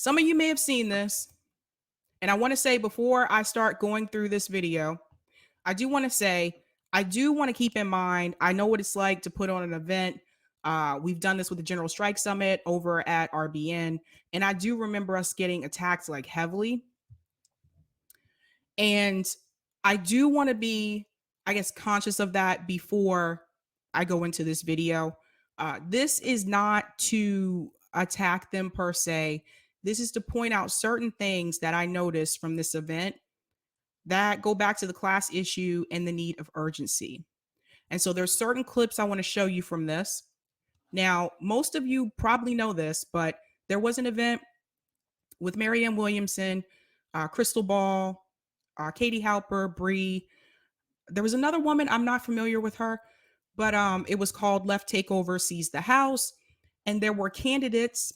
Some of you may have seen this. And I want to say before I start going through this video, I do want to say, I do want to keep in mind, I know what it's like to put on an event. We've done this with the General Strike Summit over at RBN. And I do remember us getting attacked like heavily. And I do want to be, I guess, conscious of that before I go into this video. This is not to attack them per se. This is to point out certain things that I noticed from this event that go back to the class issue and the need of urgency. And so there's certain clips I want to show you from this. Now, most of you probably know this, but there was an event with Marianne Williamson, Crystal Ball, Katie Halper, Bree. There was another woman, I'm not familiar with her, but it was called Left Takeover Seize the House. And there were candidates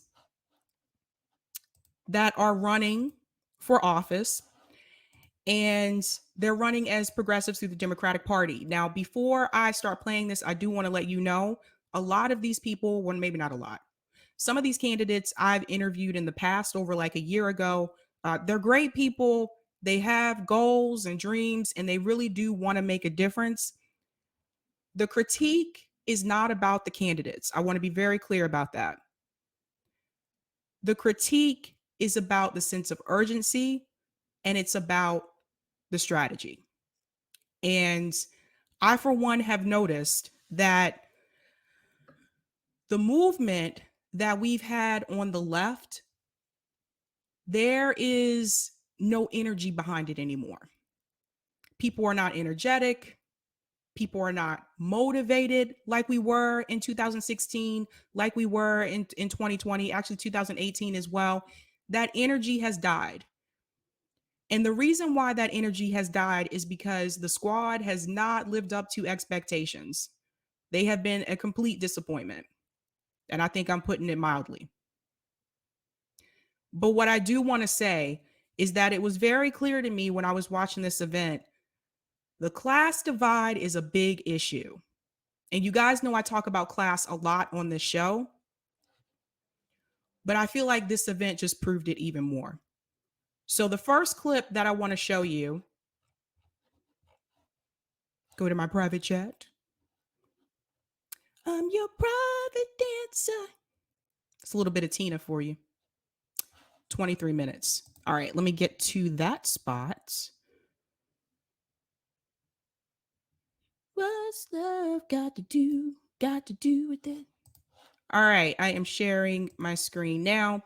that are running for office, and they're running as progressives through the Democratic Party. Now, before I start playing this, I do want to let you know a lot of these people, well, maybe not a lot. Some of these candidates I've interviewed in the past over like a year ago. They're great people. They have goals and dreams, and they really do want to make a difference. The critique is not about the candidates. I want to be very clear about that. The critique is about the sense of urgency, and it's about the strategy. And I, for one, have noticed that the movement that we've had on the left, there is no energy behind it anymore. People are not energetic. People are not motivated like we were in 2016, like we were in 2020, actually 2018 as well. That energy has died. And the reason why that energy has died is because the squad has not lived up to expectations. They have been a complete disappointment. And I think I'm putting it mildly. But what I do want to say is that it was very clear to me when I was watching this event, the class divide is a big issue. And you guys know I talk about class a lot on this show. But I feel like this event just proved it even more. So the first clip that I want to show you, go to my private chat. I'm your private dancer. It's a little bit of Tina for you. 23 minutes. All right, let me get to that spot. What's love got to do with it? All right, I am sharing my screen now.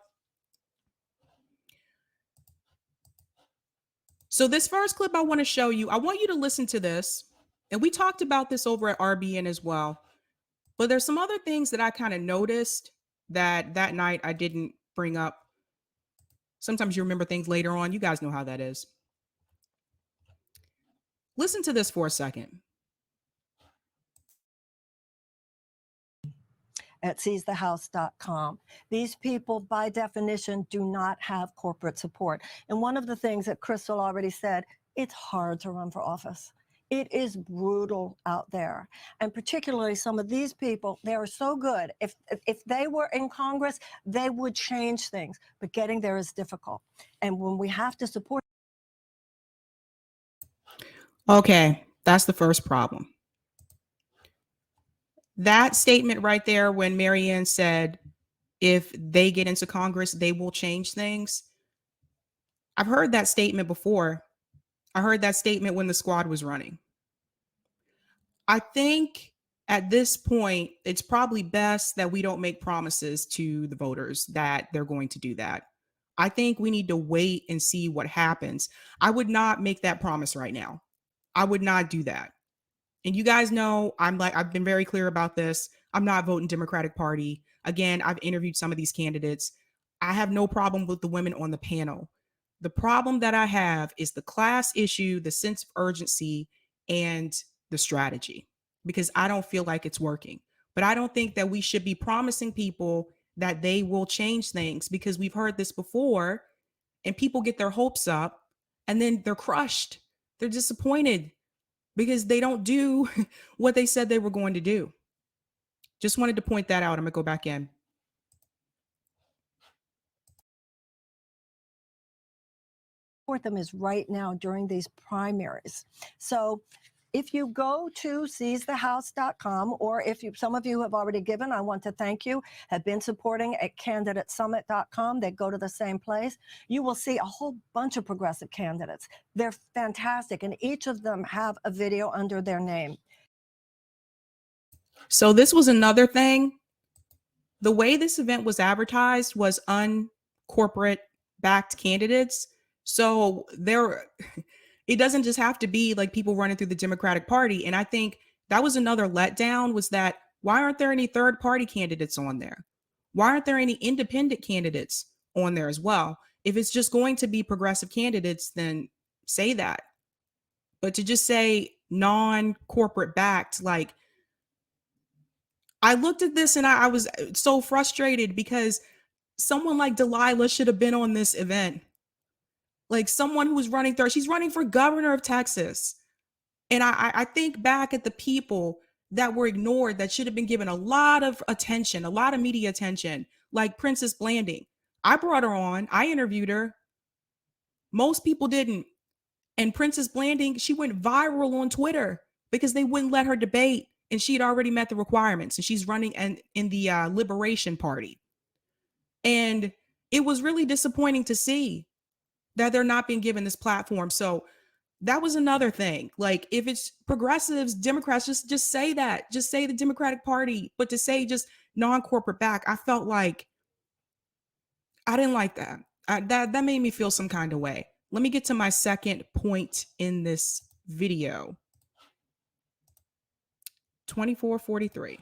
So this first clip I want to show you, I want you to listen to this. And we talked about this over at RBN as well. But there's some other things that I kind of noticed that night I didn't bring up. Sometimes you remember things later on. You guys know how that is. Listen to this for a second. At seizethehouse.com. These people, by definition, do not have corporate support. And one of the things that Crystal already said, it's hard to run for office. It is brutal out there. And particularly some of these people, they are so good. If they were in Congress, they would change things. But getting there is difficult. And when we have to support. Okay, that's the first problem. That statement right there, when Marianne said, if they get into Congress, they will change things. I've heard that statement before. I heard that statement when the squad was running. I think at this point, it's probably best that we don't make promises to the voters that they're going to do that. I think we need to wait and see what happens. I would not make that promise right now. I would not do that. And you guys know, I've been very clear about this. I'm not voting Democratic Party. Again, I've interviewed some of these candidates. I have no problem with the women on the panel. The problem that I have is the class issue, the sense of urgency, and the strategy, because I don't feel like it's working. But I don't think that we should be promising people that they will change things, because we've heard this before and people get their hopes up and then they're crushed. They're disappointed because they don't do what they said they were going to do. Just wanted to point that out. I'm going to go back in. support them is right now during these primaries. So if you go to seizethehouse.com, or if some of you have already given, I want to thank you, have been supporting at candidatesummit.com, they go to the same place, you will see a whole bunch of progressive candidates. They're fantastic, and each of them have a video under their name. So this was another thing. The way this event was advertised was uncorporate backed candidates. So it doesn't just have to be like people running through the Democratic Party. And I think that was another letdown, was that why aren't there any third party candidates on there? Why aren't there any independent candidates on there as well? If it's just going to be progressive candidates, then say that. But to just say non-corporate backed, like, I looked at this and I was so frustrated because someone like Delilah should have been on this event. Like someone who was running third, she's running for governor of Texas. And I think back at the people that were ignored, that should have been given a lot of attention, a lot of media attention, like Princess Blanding. I brought her on, I interviewed her. Most people didn't. And Princess Blanding, she went viral on Twitter because they wouldn't let her debate. And she had already met the requirements. And she's running in the Liberation Party. And it was really disappointing to see that they're not being given this platform. So that was another thing. Like, if it's progressives, Democrats, just say that. Just say the Democratic Party. But to say just non-corporate back, I felt like I didn't like that. That made me feel some kind of way. Let me get to my second point in this video. 2443.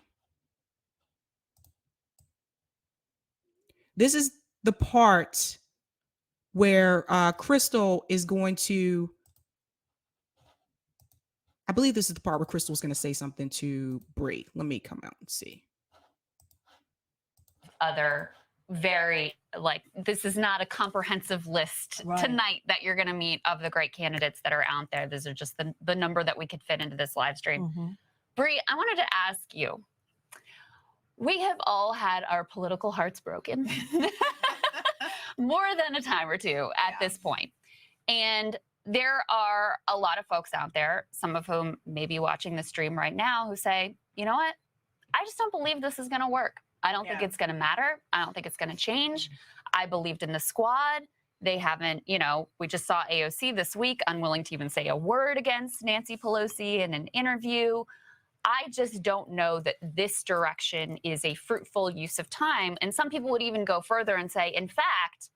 This is the part where Crystal is going to, I believe this is the part where Crystal is going to say something to Bree. Let me come out and see. Other very, like, this is not a comprehensive list tonight that you're going to meet of the great candidates that are out there. These are just the number that we could fit into this live stream. Mm-hmm. Bree, I wanted to ask you, we have all had our political hearts broken more than a time or two at this point. And there are a lot of folks out there, some of whom may be watching the stream right now, who say, you know what? I just don't believe this is going to work. I don't think it's going to matter. I don't think it's going to change. I believed in the squad. They haven't, you know, we just saw AOC this week, unwilling to even say a word against Nancy Pelosi in an interview. I just don't know that this direction is a fruitful use of time. And some people would even go further and say, in fact,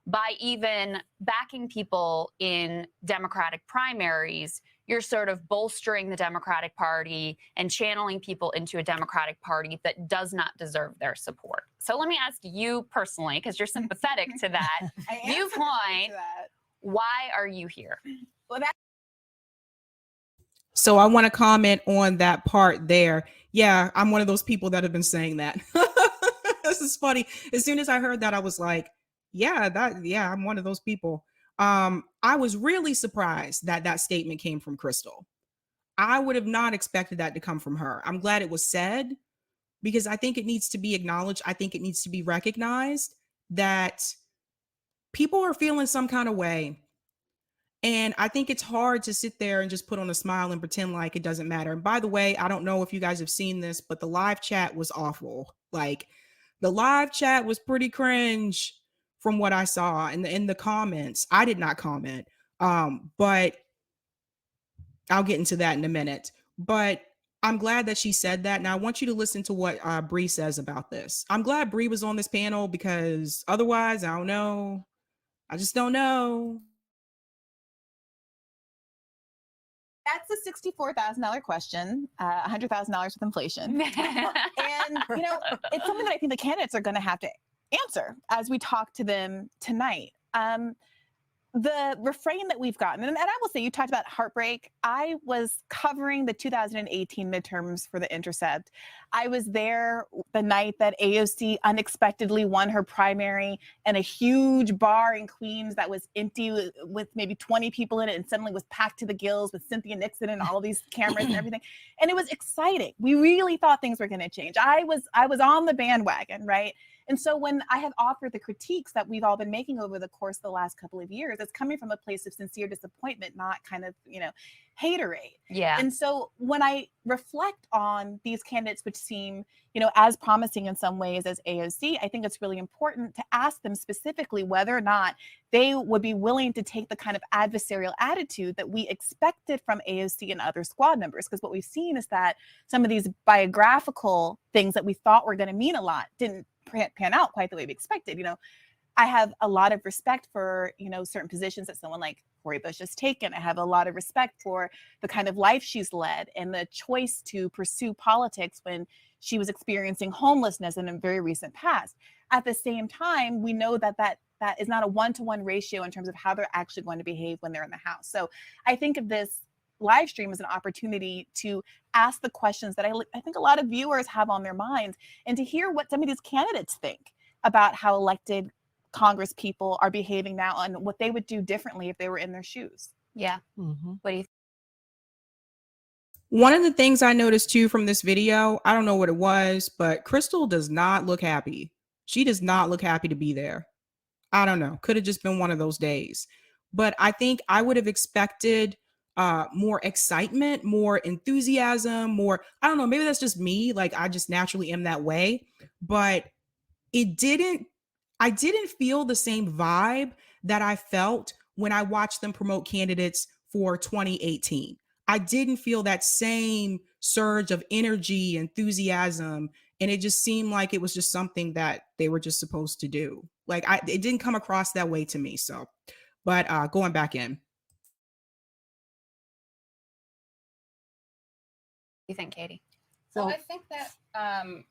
by even backing people in Democratic primaries, you're sort of bolstering the Democratic Party and channeling people into a Democratic Party that does not deserve their support. So let me ask you personally, because you're sympathetic to that viewpoint, why are you here? Well, so I want to comment on that part there. Yeah, I'm one of those people that have been saying that. This is funny. As soon as I heard that, I was like, yeah, I'm one of those people. I was really surprised that that statement came from Crystal. I would have not expected that to come from her. I'm glad it was said, because I think it needs to be acknowledged. I think it needs to be recognized that people are feeling some kind of way. And I think it's hard to sit there and just put on a smile and pretend like it doesn't matter. And by the way, I don't know if you guys have seen this, but the live chat was awful. Like, the live chat was pretty cringe from what I saw in the comments. I did not comment, but I'll get into that in a minute. But I'm glad that she said that. Now I want you to listen to what Bree says about this. I'm glad Bree was on this panel, because otherwise, I don't know. I just don't know. That's a $64,000 question, $100,000 with inflation. And, you know, it's something that I think the candidates are going to have to answer as we talk to them tonight. The refrain that we've gotten, and I will say, you talked about heartbreak. I was covering the 2018 midterms for The Intercept. I was there the night that AOC unexpectedly won her primary in a huge bar in Queens that was empty with maybe 20 people in it, and suddenly was packed to the gills with Cynthia Nixon and all these cameras and everything. And it was exciting. We really thought things were going to change. I was on the bandwagon, right? And so when I have offered the critiques that we've all been making over the course of the last couple of years, it's coming from a place of sincere disappointment, not kind of, haterade. Yeah. And so when I reflect on these candidates, which seem, as promising in some ways as AOC, I think it's really important to ask them specifically whether or not they would be willing to take the kind of adversarial attitude that we expected from AOC and other squad members. Because what we've seen is that some of these biographical things that we thought were going to mean a lot didn't pan out quite the way we expected. I have a lot of respect for, certain positions that someone like Cori Bush has taken. I have a lot of respect for the kind of life she's led and the choice to pursue politics when she was experiencing homelessness in a very recent past. At the same time, we know that is not a one-to-one ratio in terms of how they're actually going to behave when they're in the House. So I think of this live stream as an opportunity to ask the questions that I think a lot of viewers have on their minds, and to hear what some of these candidates think about how elected Congress people are behaving now and what they would do differently if they were in their shoes. Yeah. Mm-hmm. What do you think? One of the things I noticed too from this video, I don't know what it was, but Crystal does not look happy. She does not look happy to be there. I don't know. Could have just been one of those days. But I think I would have expected more excitement, more enthusiasm, more, I don't know, maybe that's just me. Like I just naturally am that way. But I didn't feel the same vibe that I felt when I watched them promote candidates for 2018. I didn't feel that same surge of energy, enthusiasm, and it just seemed like it was just something that they were just supposed to do. Like it didn't come across that way to me. So, but going back in. You think, Katie? So Well, I think that,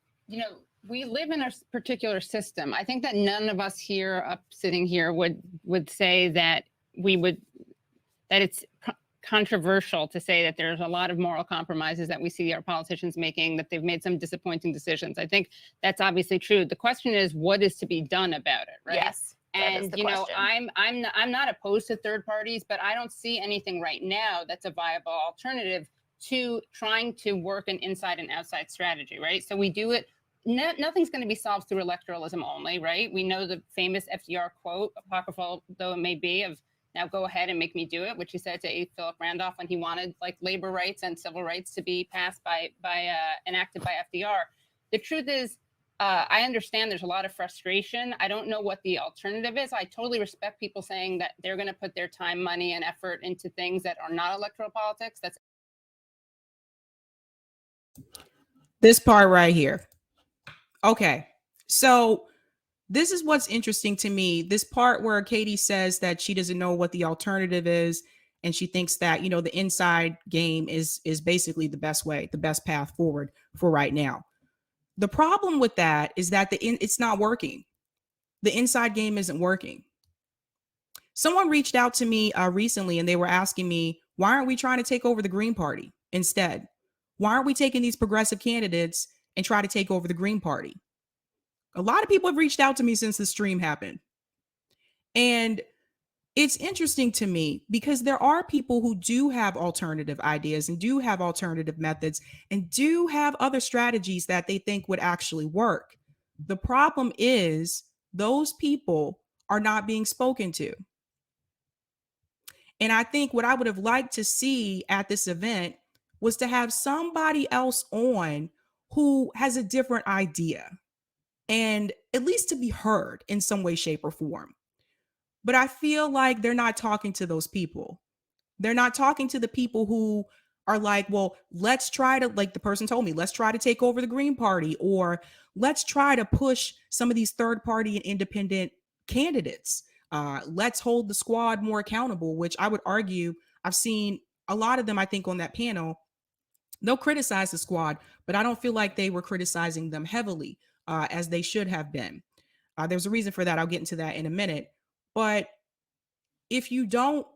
we live in a particular system. I think that none of us here sitting here would say that that it's controversial to say that there's a lot of moral compromises that we see our politicians making, that they've made some disappointing decisions. I think that's obviously true. The question is, what is to be done about it, right? Yes. And I'm not opposed to third parties, but I don't see anything right now that's a viable alternative to trying to work an inside and outside strategy, right? So we do it. Nothing's going to be solved through electoralism only, right? We know the famous FDR quote, apocryphal though it may be, of "Now go ahead and make me do it," which he said to A. Philip Randolph when he wanted like labor rights and civil rights to be passed enacted by FDR. The truth is, I understand there's a lot of frustration. I don't know what the alternative is. I totally respect people saying that they're going to put their time, money, and effort into things that are not electoral politics. That's This part right here. Okay. So this is what's interesting to me. This part where Katie says that she doesn't know what the alternative is, and she thinks that, the inside game is basically the best way, the best path forward for right now. The problem with that is that it's not working. The inside game isn't working. Someone reached out to me recently and they were asking me, why aren't we trying to take over the Green Party instead? Why aren't we taking these progressive candidates and try to take over the Green Party? A lot of people have reached out to me since the stream happened. And it's interesting to me because there are people who do have alternative ideas and do have alternative methods and do have other strategies that they think would actually work. The problem is those people are not being spoken to. And I think what I would have liked to see at this event was to have somebody else on who has a different idea and at least to be heard in some way, shape, or form. But I feel like they're not talking to those people. They're not talking to the people who are like, well, let's try to, like the person told me, let's try to take over the Green Party, or let's try to push some of these third party and independent candidates. Let's hold the squad more accountable, which I would argue I've seen a lot of them, I think, on that panel. They'll criticize the squad, but I don't feel like they were criticizing them heavily as they should have been. There's a reason for that. I'll get into that in a minute. But if you don't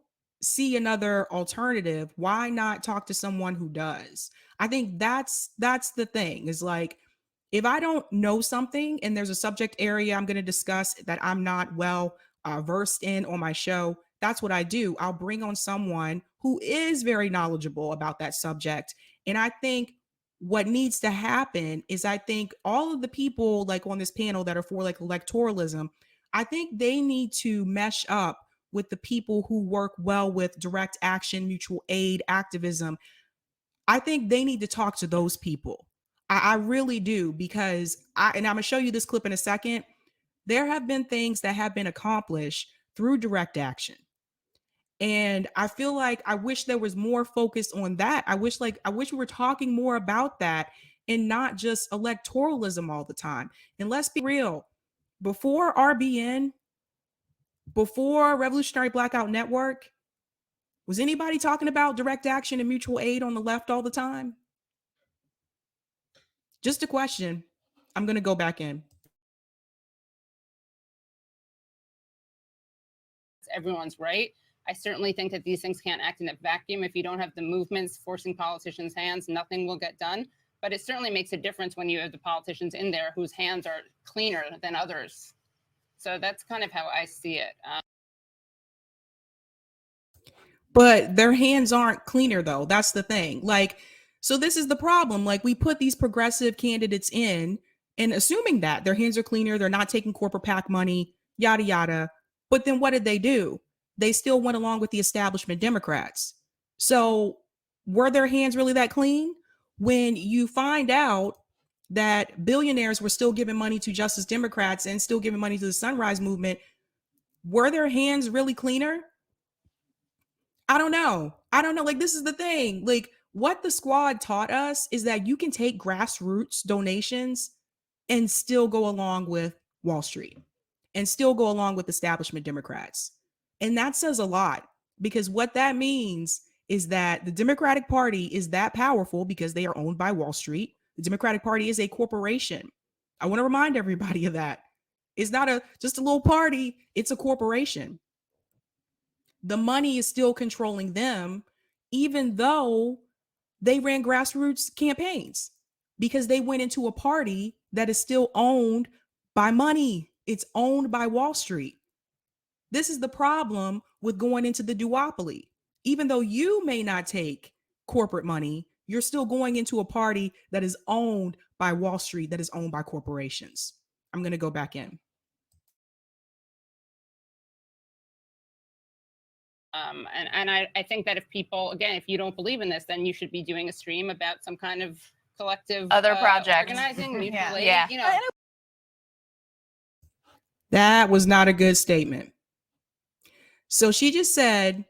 see another alternative, why not talk to someone who does? I think that's the thing, is like, if I don't know something and there's a subject area I'm going to discuss that I'm not well versed in on my show, that's what I do. I'll bring on someone who is very knowledgeable about that subject. And I think what needs to happen is, I think all of the people like on this panel that are for like electoralism, I think they need to mesh up with the people who work well with direct action, mutual aid, activism. I think they need to talk to those people. I really do, because and I'm gonna show you this clip in a second. There have been things that have been accomplished through direct action. And I feel like I wish there was more focus on that. I wish we were talking more about that and not just electoralism all the time. And let's be real, before RBN, before Revolutionary Blackout Network, was anybody talking about direct action and mutual aid on the left all the time? Just a question. I'm going to go back in. Everyone's right. I certainly think that these things can't act in a vacuum. If you don't have the movements forcing politicians' hands, nothing will get done. But it certainly makes a difference when you have the politicians in there whose hands are cleaner than others. So that's kind of how I see it. But their hands aren't cleaner, though. That's the thing. Like, so this is the problem. Like, we put these progressive candidates in and assuming that their hands are cleaner, they're not taking corporate PAC money, yada, yada. But then what did they do? They still went along with the establishment Democrats. So were their hands really that clean? When you find out that billionaires were still giving money to Justice Democrats and still giving money to the Sunrise Movement, were their hands really cleaner? I don't know. Like, this is the thing. Like, what the squad taught us is that you can take grassroots donations and still go along with Wall Street and still go along with establishment Democrats. And that says a lot, because what that means is that the Democratic Party is that powerful because they are owned by Wall Street. The Democratic Party is a corporation. I want to remind everybody of that. It's not just a little party, it's a corporation. The money is still controlling them, even though they ran grassroots campaigns, because they went into a party that is still owned by money. It's owned by Wall Street. This is the problem with going into the duopoly. Even though you may not take corporate money, you're still going into a party that is owned by Wall Street, that is owned by corporations. I'm going to go back in. And I think that if people, again, if you don't believe in this, then you should be doing a stream about some kind of collective other project, organizing, mutual aid, yeah. you know. That was not a good statement. So she just said,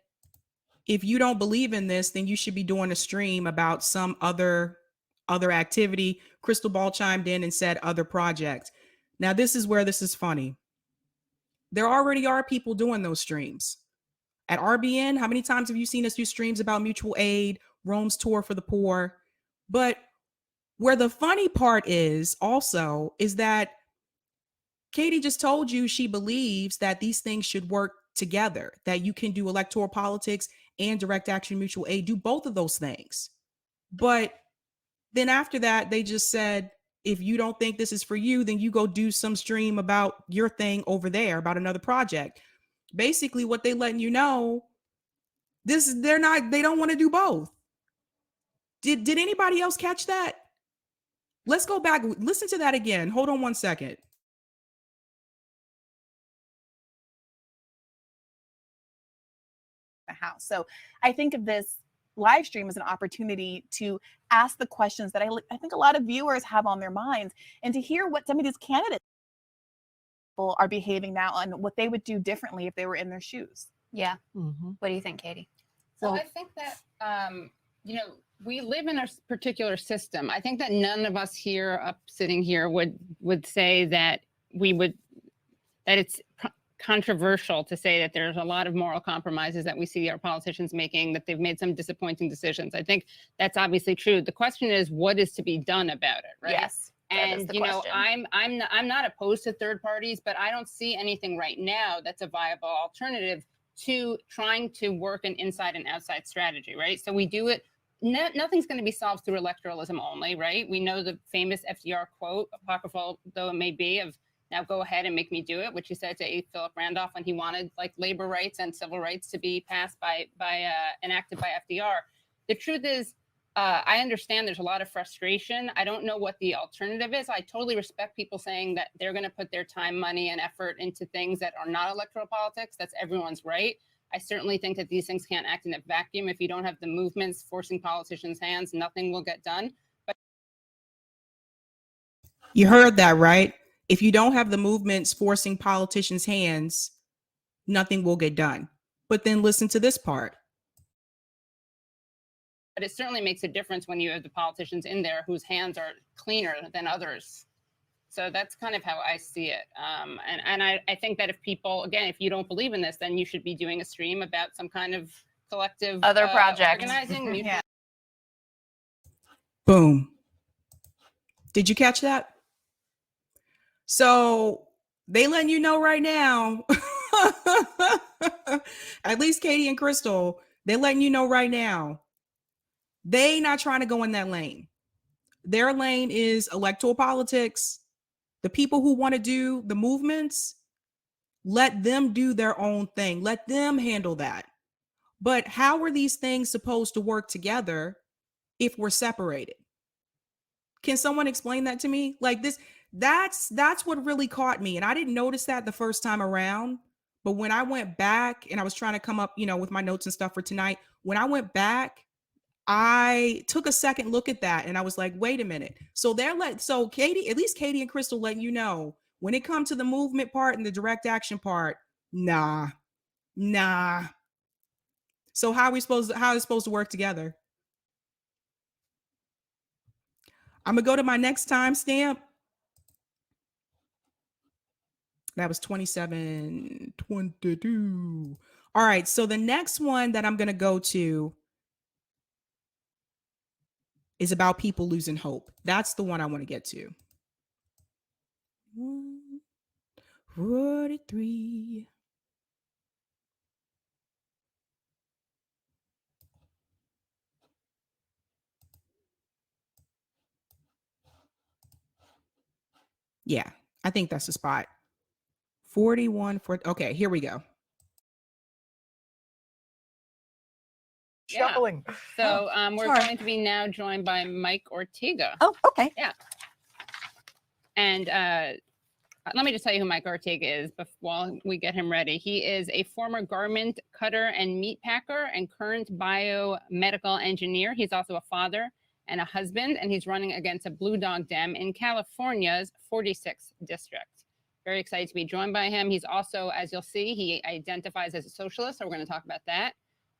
if you don't believe in this, then you should be doing a stream about some other activity. Crystal Ball chimed in and said other project. Now, this is where this is funny. There already are people doing those streams. At RBN, how many times have you seen us do streams about mutual aid, Rome's tour for the poor? But where the funny part is also is that Katie just told you she believes that these things should work together, that you can do electoral politics and direct action mutual aid, do both of those things. But then after that, they just said, if you don't think this is for you, then you go do some stream about your thing over there, about another project. Basically, what they letting you know, they don't want to do both. Did anybody else catch that? Let's go back, listen to that again. Hold on one second. The house. So I think of this live stream as an opportunity to ask the questions that I think a lot of viewers have on their minds, and to hear what some of these candidates are behaving now and what they would do differently if they were in their shoes. Yeah. What do you think, Katie? Well, I think that, you know, we live in a particular system. I think that none of us here sitting here would say that that it's controversial to say that there's a lot of moral compromises that we see our politicians making, that they've made some disappointing decisions. I think that's obviously true. The question is, what is to be done about it, right? Yes. And you know, I'm not opposed to third parties, but I don't see anything right now that's a viable alternative to trying to work an inside and outside strategy, right? So we do it. Nothing's going to be solved through electoralism only, right? We know the famous FDR quote, apocryphal though it may be, of "Now go ahead and make me do it," which he said to A. Philip Randolph when he wanted like labor rights and civil rights to be passed enacted by FDR. The truth is, I understand there's a lot of frustration. I don't know what the alternative is. I totally respect people saying that they're going to put their time, money, and effort into things that are not electoral politics. That's everyone's right. I certainly think that these things can't act in a vacuum. If you don't have the movements forcing politicians' hands, nothing will get done. But You heard that, right? If you don't have the movements forcing politicians' hands, nothing will get done. But then listen to this part. it certainly makes a difference when you have the politicians in there whose hands are cleaner than others. So that's kind of how I see it. And I think that if people, again, if you don't believe in this, then you should be doing a stream about some kind of collective Other project. organizing. Yeah. Boom. Did you catch that? So they letting you know right now, at least Katie and Crystal, they're letting you know right now, they not trying to go in that lane. Their lane is electoral politics. The people who want to do the movements, let them do their own thing. Let them handle that. But how are these things supposed to work together if we're separated? Can someone explain that to me? Like this, that's what really caught me. And I didn't notice that the first time around. But when I went back and I was trying to come up, with my notes and stuff for tonight, when I went back, I took a second look at that and I was like, wait a minute. So Katie, at least Katie and Crystal letting you know when it comes to the movement part and the direct action part, nah. So how is it supposed to work together? I'm gonna go to my next timestamp. That was 27:22. All right, so the next one that I'm gonna go to is about people losing hope. That's the one I want to get to. 143. Yeah, I think that's the spot. 41 for okay, here we go. Yeah. Shuffling. So we're sorry. going to be now joined by Mike Ortega. Oh, okay. And let me just tell you who Mike Ortega is while we get him ready. He is a former garment cutter and meat packer and current biomedical engineer. He's also a father and a husband, and he's running against a Blue Dog Dem in California's 46th district. Very excited to be joined by him. He's also, as you'll see, he identifies as a socialist, so we're going to talk about that.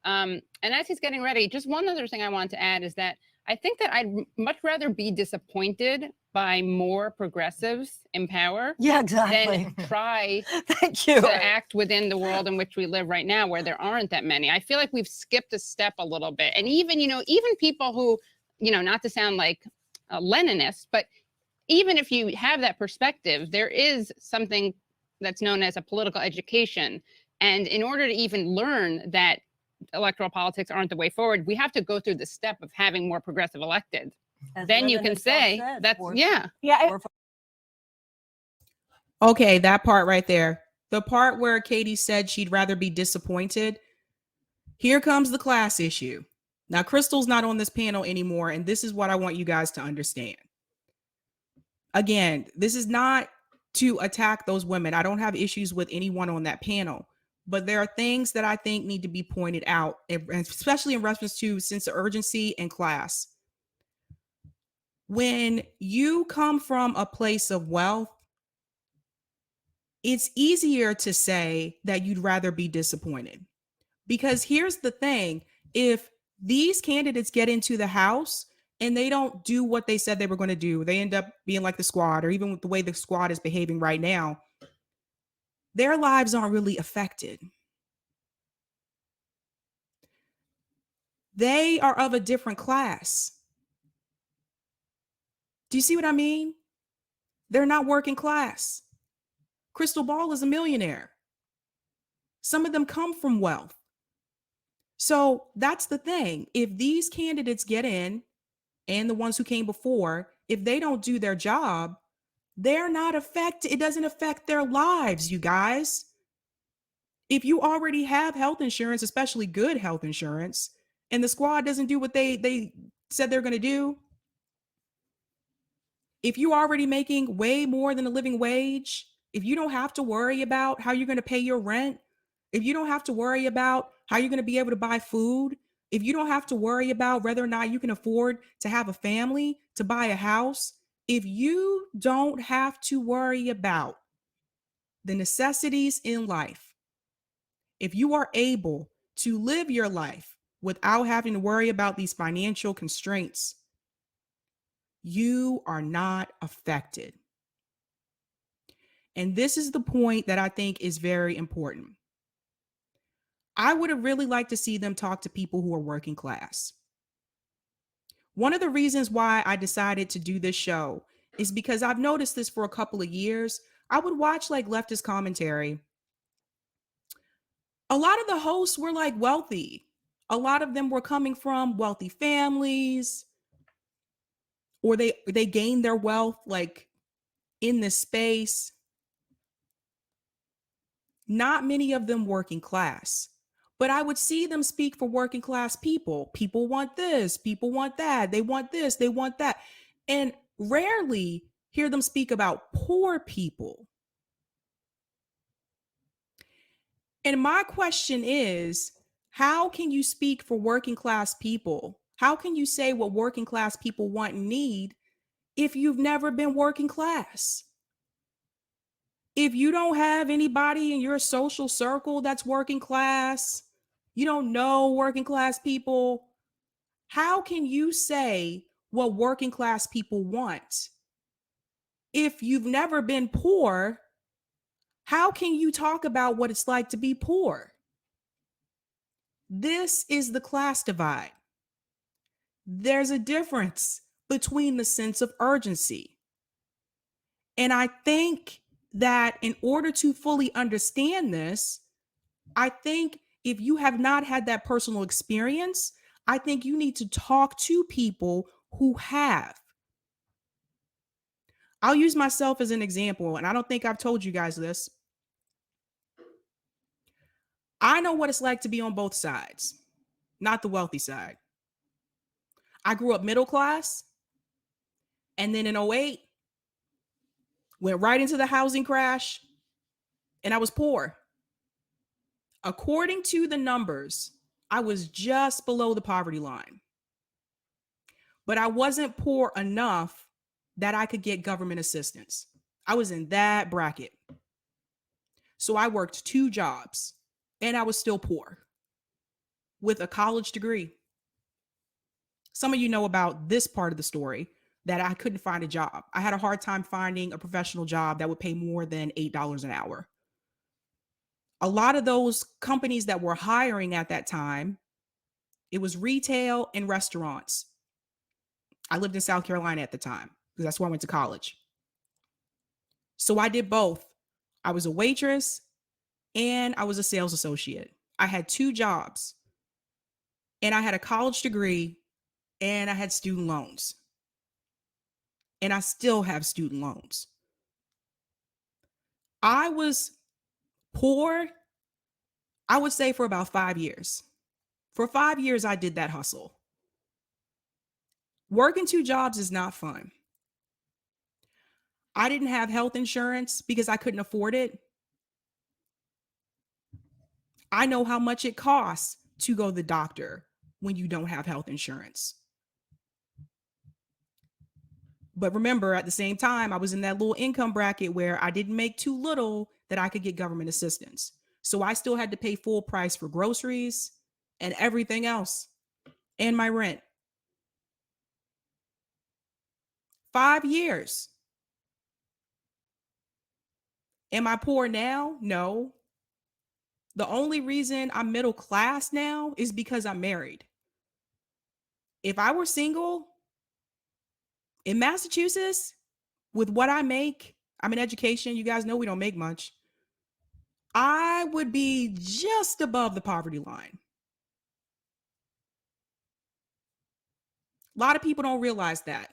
And as he's getting ready, just one other thing I want to add is that I think that I'd much rather be disappointed by more progressives in power Yeah, exactly. than try Thank you. to act within the world in which we live right now, where there aren't that many. I feel like we've skipped a step a little bit. And even, even people who, not to sound like a Leninist, but even if you have that perspective, there is something that's known as a political education. And in order to even learn that electoral politics aren't the way forward, we have to go through the step of having more progressive elected. As Then you Lenin can himself say said, that's, for- yeah. Yeah. for- Okay, that part right there. The part where Katie said she'd rather be disappointed. Here comes the class issue. Now, Crystal's not on this panel anymore, and this is what I want you guys to understand. Again, this is not to attack those women. I don't have issues with anyone on that panel, but there are things that I think need to be pointed out, especially in reference to sense of urgency and class. When you come from a place of wealth, it's easier to say that you'd rather be disappointed. Because here's the thing, if these candidates get into the House and they don't do what they said they were going to do, they end up being like the squad, or even with the way the squad is behaving right now, their lives aren't really affected. They are of a different class. Do you see what I mean? They're not working class. Crystal Ball is a millionaire. Some of them come from wealth. So that's the thing. If these candidates get in, and the ones who came before, if they don't do their job, they're not affected. It doesn't affect their lives, you guys. If you already have health insurance, especially good health insurance, and the squad doesn't do what they said they're going to do, if you're already making way more than a living wage, if you don't have to worry about how you're going to pay your rent, if you don't have to worry about how you're going to be able to buy food, if you don't have to worry about whether or not you can afford to have a family, to buy a house, if you don't have to worry about the necessities in life, if you are able to live your life without having to worry about these financial constraints, you are not affected. And this is the point that I think is very important. I would have really liked to see them talk to people who are working class. One of the reasons why I decided to do this show is because I've noticed this for a couple of years. I would watch like leftist commentary. A lot of the hosts were like wealthy. A lot of them were coming from wealthy families, or they gained their wealth like in this space. Not many of them working class, but I would see them speak for working class people. People want this, people want that, they want this, they want that, and rarely hear them speak about poor people. And my question is, how can you speak for working class people? How can you say what working class people want and need if you've never been working class? If you don't have anybody in your social circle that's working class, you don't know working class people, how can you say what working class people want? If you've never been poor, how can you talk about what it's like to be poor? This is the class divide. There's a difference between the sense of urgency. And I think that in order to fully understand this, I think if you have not had that personal experience, I think you need to talk to people who have. I'll use myself as an example, and I don't think I've told you guys this. I know what it's like to be on both sides, not the wealthy side. I grew up middle class, and then in 2008, went right into the housing crash, and I was poor. According to the numbers, I was just below the poverty line. But I wasn't poor enough that I could get government assistance. I was in that bracket. So I worked 2 jobs, and I was still poor with a college degree. Some of you know about this part of the story, that I couldn't find a job. I had a hard time finding a professional job that would pay more than $8 an hour. A lot of those companies that were hiring at that time, it was retail and restaurants. I lived in South Carolina at the time because that's where I went to college. So I did both. I was a waitress and I was a sales associate. I had 2 jobs, and I had a college degree, and I had student loans. And I still have student loans. I was poor, I would say, for about 5 years. For 5 years, I did that hustle. Working 2 jobs is not fun. I didn't have health insurance because I couldn't afford it. I know how much it costs to go to the doctor when you don't have health insurance. But remember, at the same time, I was in that little income bracket where I didn't make too little that I could get government assistance. So I still had to pay full price for groceries and everything else, and my rent. 5 years. Am I poor now? No. The only reason I'm middle class now is because I'm married. If I were single in Massachusetts with what I make, I'm in education. You guys know we don't make much. I would be just above the poverty line. A lot of people don't realize that.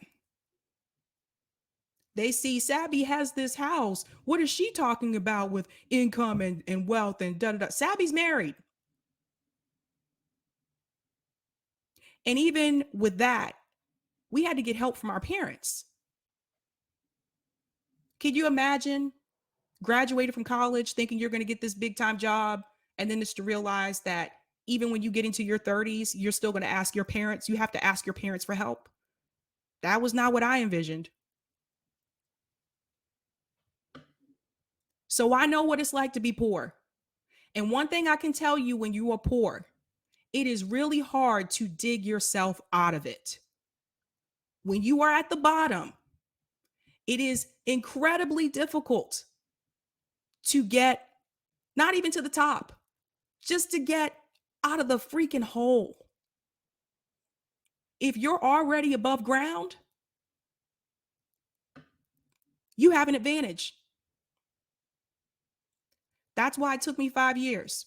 They see Sabby has this house. What is she talking about with income and wealth and da-da-da? Sabby's married. And even with that, we had to get help from our parents. Could you imagine graduating from college thinking you're going to get this big time job, and then just to realize that even when you get into your 30s, you're still going to ask your parents, you have to ask your parents for help? That was not what I envisioned. So I know what it's like to be poor. And one thing I can tell you, when you are poor, it is really hard to dig yourself out of it. When you are at the bottom, it is incredibly difficult to get, not even to the top, just to get out of the freaking hole. If you're already above ground, you have an advantage. That's why it took me 5 years.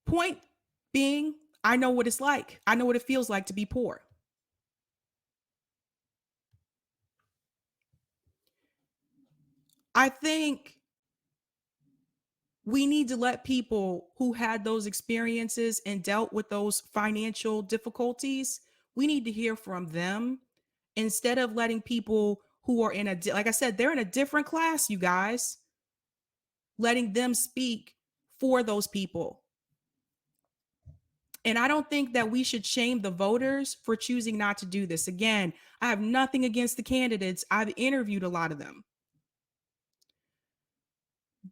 Point being, I know what it's like. I know what it feels like to be poor. I think we need to let people who had those experiences and dealt with those financial difficulties, we need to hear from them instead of letting people who are in a, like I said, they're in a different class, you guys, letting them speak for those people. And I don't think that we should shame the voters for choosing not to do this. Again, I have nothing against the candidates. I've interviewed a lot of them.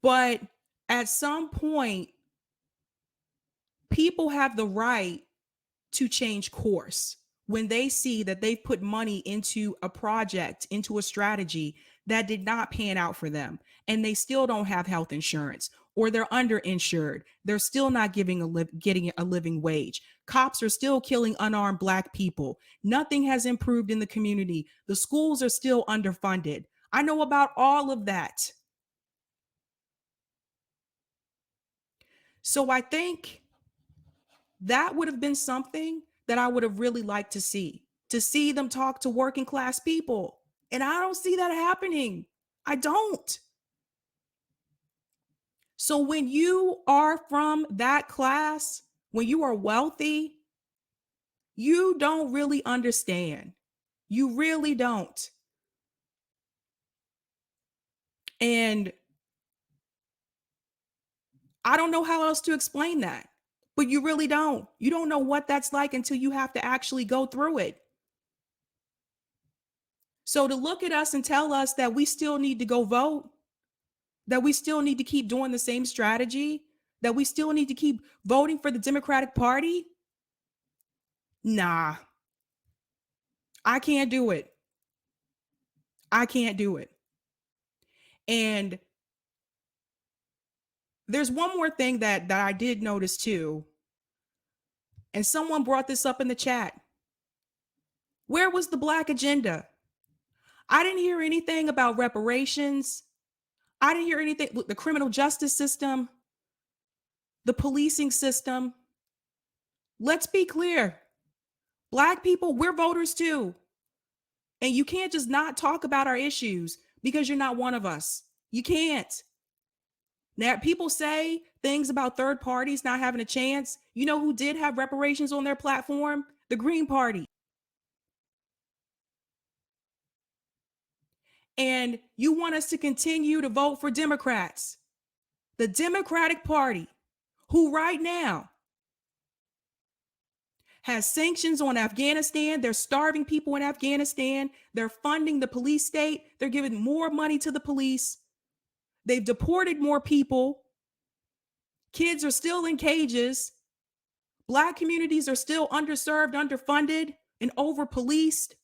But at some point, people have the right to change course when they see that they've put money into a project, into a strategy that did not pan out for them, and they still don't have health insurance, or they're underinsured. They're still not getting a living wage. Cops are still killing unarmed Black people. Nothing has improved in the community. The schools are still underfunded. I know about all of that. So I think that would have been something that I would have really liked to see them talk to working class people. And I don't see that happening. I don't. So when you are from that class, when you are wealthy, you don't really understand. You really don't. And I don't know how else to explain that, but you really don't. You don't know what that's like until you have to actually go through it. So to look at us and tell us that we still need to go vote, that we still need to keep doing the same strategy, that we still need to keep voting for the Democratic Party, nah, I can't do it. I can't do it. And there's one more thing that I did notice too. And someone brought this up in the chat. Where was the Black agenda? I didn't hear anything about reparations. I didn't hear anything with the criminal justice system, the policing system. Let's be clear. Black people, we're voters too. And you can't just not talk about our issues because you're not one of us. You can't. Now, people say things about third parties not having a chance. You know who did have reparations on their platform? The Green Party. And you want us to continue to vote for Democrats. The Democratic Party, who right now has sanctions on Afghanistan. They're starving people in Afghanistan. They're funding the police state. They're giving more money to the police. They've deported more people. Kids are still in cages. Black communities are still underserved, underfunded, and over-policed.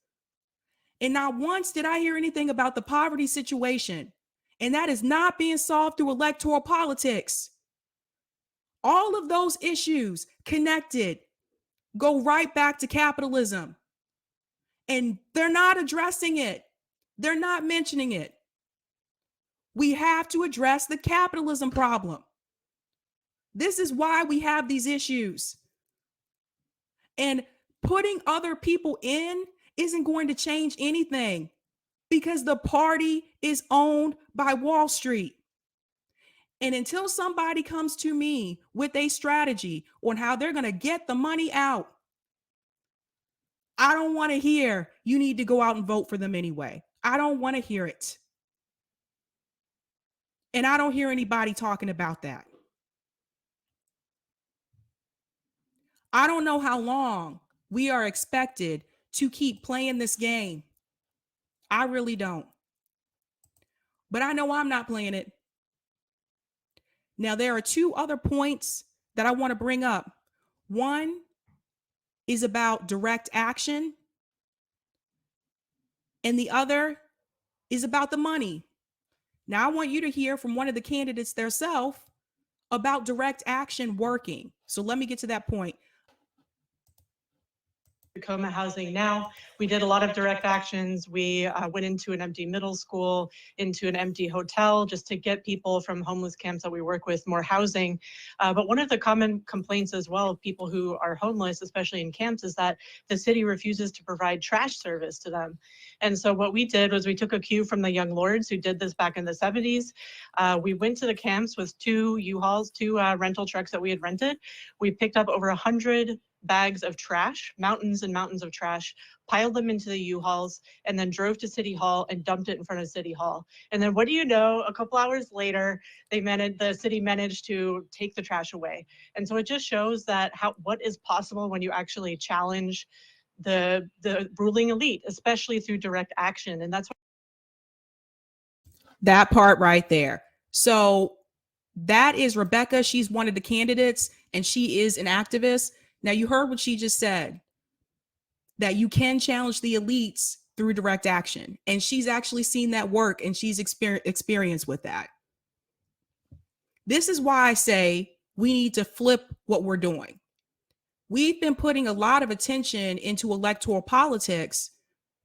And not once did I hear anything about the poverty situation. And that is not being solved through electoral politics. All of those issues connected go right back to capitalism. And they're not addressing it. They're not mentioning it. We have to address the capitalism problem. This is why we have these issues. And putting other people in isn't going to change anything because the party is owned by Wall Street. And until somebody comes to me with a strategy on how they're going to get the money out, I don't want to hear you need to go out and vote for them anyway. I don't want to hear it. And I don't hear anybody talking about that. I don't know how long we are expected to keep playing this game. I really don't. But I know I'm not playing it. Now, there are two other points that I want to bring up. One is about direct action, and the other is about the money. Now, I want you to hear from one of the candidates themselves about direct action working. So let me get to that point. Tacoma Housing Now. We did a lot of direct actions. We went into an empty middle school, into an empty hotel, just to get people from homeless camps that we work with more housing. But one of the common complaints as well of people who are homeless, especially in camps, is that the city refuses to provide trash service to them. And so what we did was we took a cue from the Young Lords who did this back in the 70s. We went to the camps with two U-Hauls, two rental trucks that we had rented. We picked up over 100 bags of trash, mountains and mountains of trash, piled them into the U-Hauls, and then drove to City Hall and dumped it in front of City Hall. And then what do you know, a couple hours later, the city managed to take the trash away. And so it just shows that what is possible when you actually challenge the ruling elite, especially through direct action. And that's that part right there. So that is Rebecca. She's one of the candidates and she is an activist. Now, you heard what she just said, that you can challenge the elites through direct action. And she's actually seen that work and she's experienced with that. This is why I say we need to flip what we're doing. We've been putting a lot of attention into electoral politics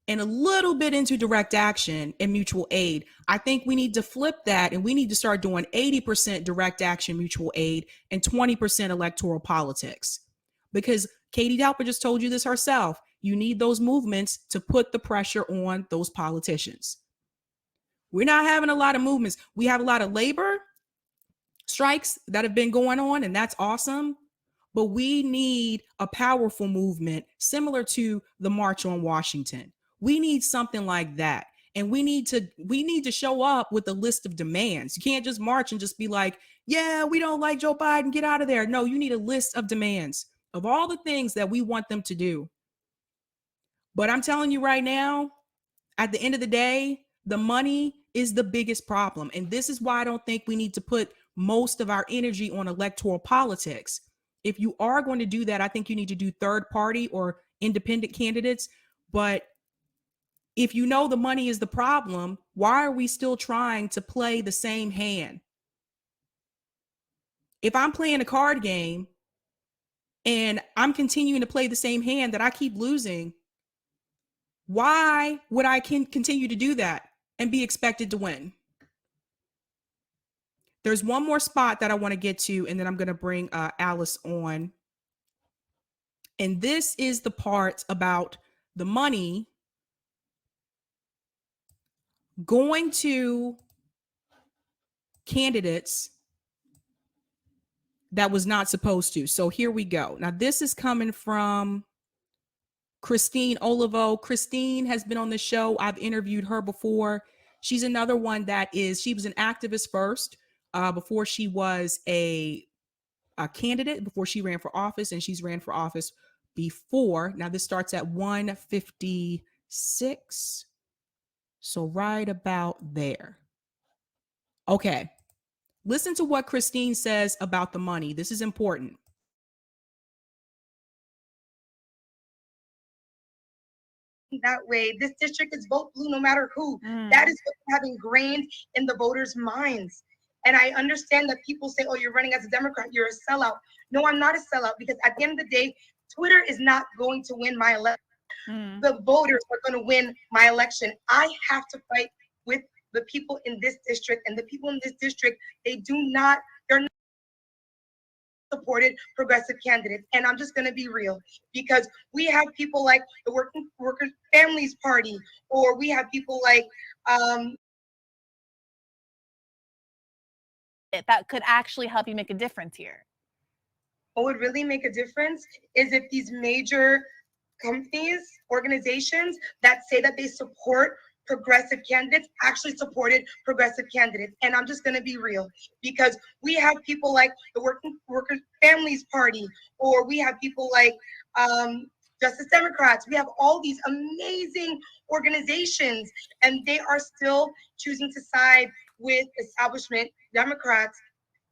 and a little bit into direct action and mutual aid. I think we need to flip that and we need to start doing 80% direct action mutual aid and 20% electoral politics. Because Katie Dalper just told you this herself. You need those movements to put the pressure on those politicians. We're not having a lot of movements. We have a lot of labor strikes that have been going on, and that's awesome. But we need a powerful movement similar to the March on Washington. We need something like that. And we need to show up with a list of demands. You can't just march and just be like, yeah, we don't like Joe Biden, get out of there. No, you need a list of demands of all the things that we want them to do. But I'm telling you right now, at the end of the day, the money is the biggest problem. And this is why I don't think we need to put most of our energy on electoral politics. If you are going to do that, I think you need to do third party or independent candidates. But if you know the money is the problem, why are we still trying to play the same hand? If I'm playing a card game and I'm continuing to play the same hand that I keep losing, why would I continue to do that and be expected to win? There's one more spot that I want to get to, and then I'm going to bring Alice on. And this is the part about the money going to candidates that was not supposed to. So here we go. Now, this is coming from Christine Olivo. Christine has been on the show. I've interviewed her before. She's another one that she was an activist first before she was a candidate, before she ran for office, and she's ran for office before. Now, this starts at 156. So right about there. Okay. Listen to what Christine says about the money. This is important. That way, this district is vote blue no matter who. That is what we have ingrained in the voters' minds. And I understand that people say, oh, you're running as a Democrat, you're a sellout. No, I'm not a sellout, because at the end of the day, Twitter is not going to win my election. The voters are going to win my election. I have to fight with the people in this district, and the people in this district, they're not supported progressive candidates. And I'm just going to be real, because we have people like the Workers Families Party, or we have people like that could actually help you make a difference here? What would really make a difference is if these major companies, organizations that say that they support progressive candidates actually supported progressive candidates. And I'm just going to be real, because we have people like the Workers Families Party, or we have people like Justice Democrats. We have all these amazing organizations, and they are still choosing to side with establishment Democrats.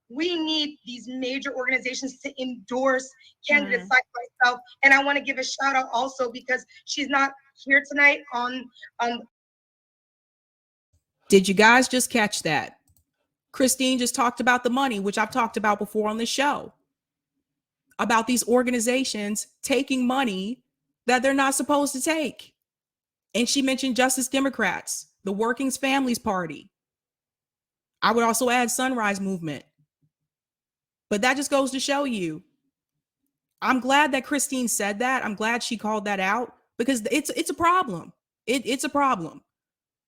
We need these major organizations to endorse candidates like myself. And I want to give a shout out also, because she's not here tonight on Did you guys just catch that? Christine just talked about the money, which I've talked about before on the show, about these organizations taking money that they're not supposed to take. And she mentioned Justice Democrats, the Working Families Party. I would also add Sunrise Movement. But that just goes to show you. I'm glad that Christine said that. I'm glad she called that out, because it's a problem. It's a problem.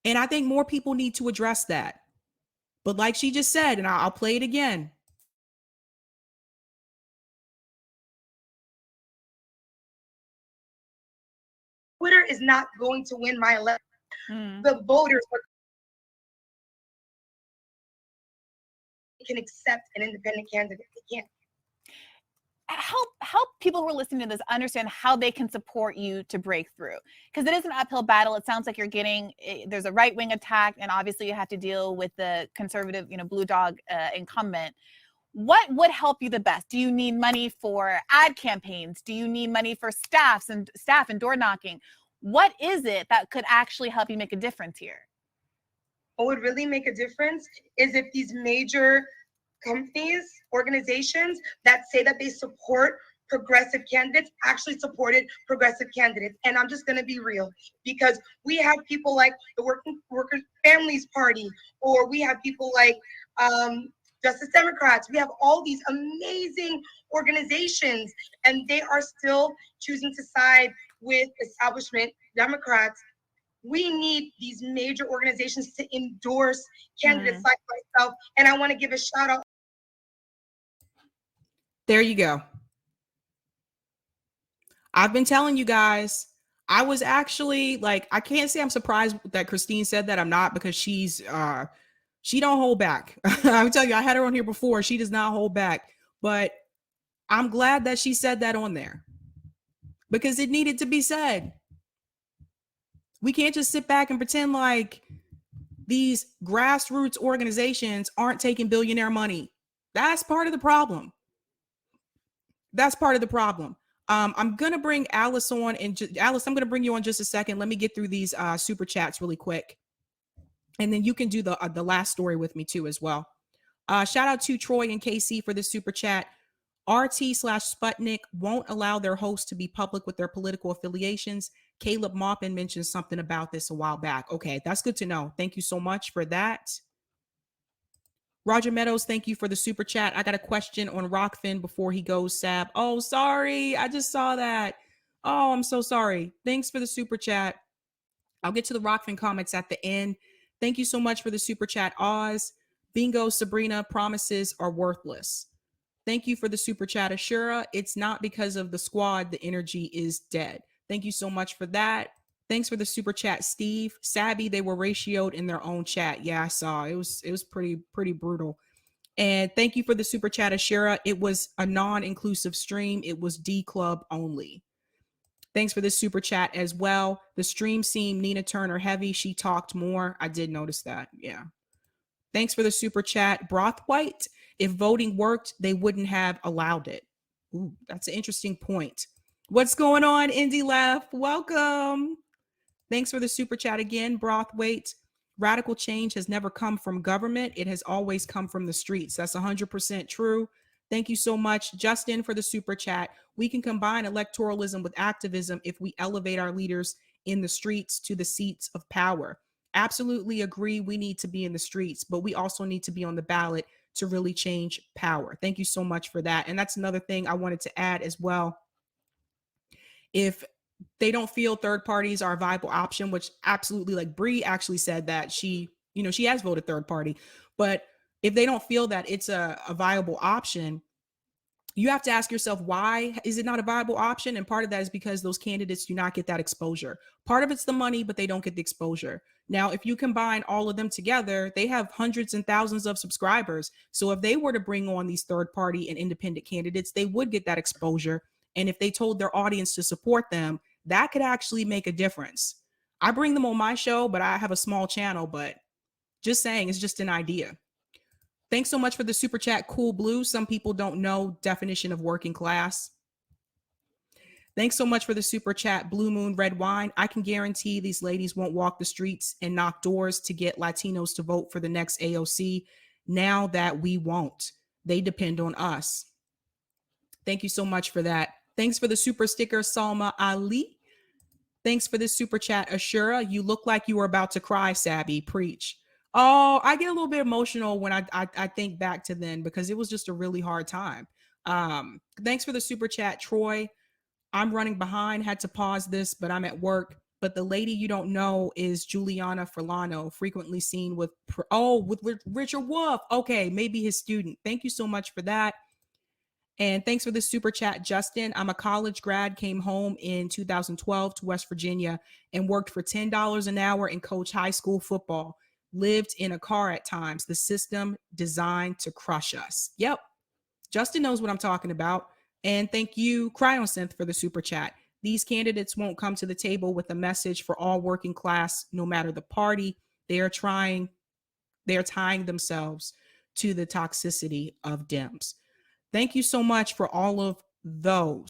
And I think more people need to address that. But like she just said, and I'll play it again. Twitter is not going to win my election. The voters can accept an independent candidate. They can't. Help people who are listening to this understand how they can support you to break through, because it is an uphill battle. It sounds like you're getting there's a right-wing attack, and obviously you have to deal with the conservative, blue dog incumbent. What would help you the best? Do you need money for ad campaigns? Do you need money for staff and door knocking? What is it that could actually help you make a difference here? What would really make a difference is if these major companies, organizations that say that they support progressive candidates actually supported progressive candidates. And I'm just going to be real, because we have people like the Workers Families Party, or we have people like Justice Democrats. We have all these amazing organizations, and they are still choosing to side with establishment Democrats. We need these major organizations to endorse candidates like myself. And I want to give a shout out. There you go. I've been telling you guys, I was actually like, I can't say I'm surprised that Christine said that. I'm not, because she don't hold back. I'm telling you, I had her on here before. She does not hold back, but I'm glad that she said that on there, because it needed to be said. We can't just sit back and pretend like these grassroots organizations aren't taking billionaire money. That's part of the problem. That's part of the problem. I'm going to bring Alice on, and Alice, I'm going to bring you on just a second. Let me get through these super chats really quick. And then you can do the last story with me too as well. Shout out to Troy and KC for this super chat. RT/Sputnik won't allow their hosts to be public with their political affiliations. Caleb Maupin mentioned something about this a while back. Okay, that's good to know. Thank you so much for that. Roger Meadows, thank you for the super chat. I got a question on Rockfin before he goes, Sab. Oh, sorry. I just saw that. Oh, I'm so sorry. Thanks for the super chat. I'll get to the Rockfin comments at the end. Thank you so much for the super chat, Oz. Bingo, Sabrina, promises are worthless. Thank you for the super chat, Ashura. It's not because of the squad. The energy is dead. Thank you so much for that. Thanks for the super chat, Steve. Sabby, they were ratioed in their own chat. Yeah, I saw. It was pretty brutal. And thank you for the super chat, Ashura. It was a non-inclusive stream. It was D Club only. Thanks for this super chat as well. The stream seemed Nina Turner heavy. She talked more. I did notice that. Yeah. Thanks for the super chat, Brothwhite. If voting worked, they wouldn't have allowed it. Ooh, that's an interesting point. What's going on, Indie Left? Welcome. Thanks for the super chat again, Brothwhite. Radical change has never come from government. It has always come from the streets. That's 100% true. Thank you so much, Justin, for the super chat. We can combine electoralism with activism if we elevate our leaders in the streets to the seats of power. Absolutely agree. We need to be in the streets, but we also need to be on the ballot to really change power. Thank you so much for that. And that's another thing I wanted to add as well. If they don't feel third parties are a viable option, which absolutely, like Bree actually said that she has voted third party, but if they don't feel that it's a viable option, you have to ask yourself, why is it not a viable option? And part of that is because those candidates do not get that exposure. Part of it's the money, but they don't get the exposure. Now, if you combine all of them together, they have hundreds and thousands of subscribers. So if they were to bring on these third party and independent candidates, they would get that exposure. And if they told their audience to support them, that could actually make a difference. I bring them on my show, but I have a small channel, but just saying, it's just an idea. Thanks so much for the super chat, Cool Blue. Some people don't know definition of working class. Thanks so much for the super chat, Blue Moon Red Wine. I can guarantee these ladies won't walk the streets and knock doors to get Latinos to vote for the next AOC. Now that we won't, they depend on us. Thank you so much for that. Thanks for the super sticker, Salma Ali. Thanks for the super chat, Ashura. You look like you were about to cry, Sabby. Preach. Oh, I get a little bit emotional when I think back to then, because it was just a really hard time. Thanks for the super chat, Troy. I'm running behind, had to pause this, but I'm at work. But the lady you don't know is Juliana Furlano, frequently seen with Richard Wolff. Okay, maybe his student. Thank you so much for that. And thanks for the super chat, Justin. I'm a college grad, came home in 2012 to West Virginia and worked for $10 an hour and coached high school football. Lived in a car at times. The system designed to crush us. Yep. Justin knows what I'm talking about. And thank you, Cryosynth, for the super chat. These candidates won't come to the table with a message for all working class, no matter the party. They're tying themselves to the toxicity of Dems. Thank you so much for all of those.